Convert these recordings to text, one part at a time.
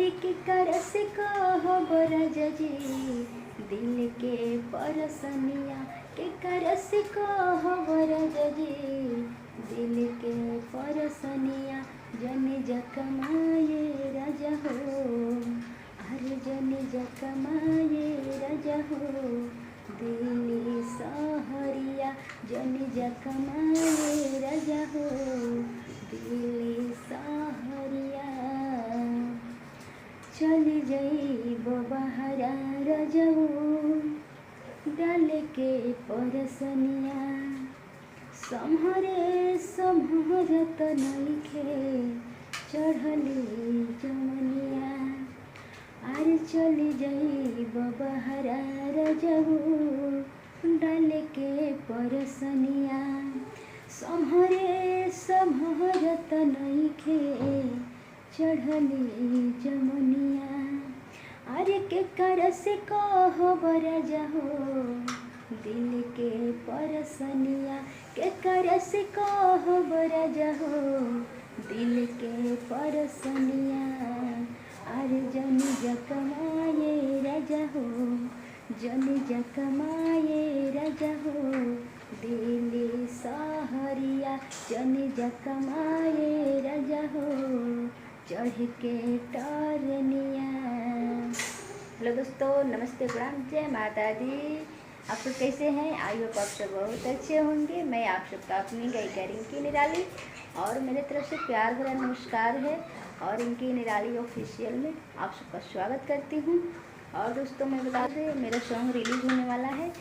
अरे के करस कहब राजा जी दिल के परसनिया, के करस कहब राजा जी दिल के परसनिया। जन जकमाए राजा हो, हर जन जकमाए राजा हो, दिल्ली सहरिया जन जकमाए राजा हो, दिल्ली सहरिया। चल जइब बहरा रजऊ डाल के परसनिया, सम्हरे सम्हरत नइखे चढ़ली जमनिया। आर चल जइब बहरा रजऊ डाल के परसनिया, सम्हरे सम्हरत नइखे चढ़ली जमनिया। अरे के करस कहब राजा हो दिल के परसनिया, के करस कहब राजा हो दिल के परसनिया। अरे जन जकमाए राजा हो, जन जकमाए राजा हो, दिल्ली सहरिया जन जकमाए राजा हो, चढ़ के टरनिया। हेलो दोस्तों, नमस्ते, प्रणाम, जय माता दी। आप सब कैसे हैं? आई होप आप सब बहुत अच्छे होंगे। मैं आप सबका अपनी गायिका रिंकी निराली और मेरे तरफ से प्यार भरा नमस्कार है और रिंकी निराली ऑफिशियल में आप सबका स्वागत करती हूँ। और दोस्तों मैं बता दें, मेरा सॉन्ग रिलीज़ होने वाला है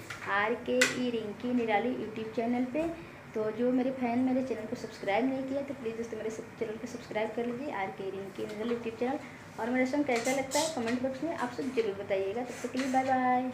RKE रिंकी निराली यूट्यूब चैनल पे। तो जो मेरे फैन मेरे चैनल को सब्सक्राइब नहीं किया तो प्लीज़ दोस्तों मेरे चैनल को सब्सक्राइब कर लीजिए, RKE रिंकी निराली यूट्यूब चैनल। और मेरा सॉन्ग कैसा लगता है कमेंट बॉक्स में आप सब जरूर बताइएगा। तब तक के लिए बाय बाय।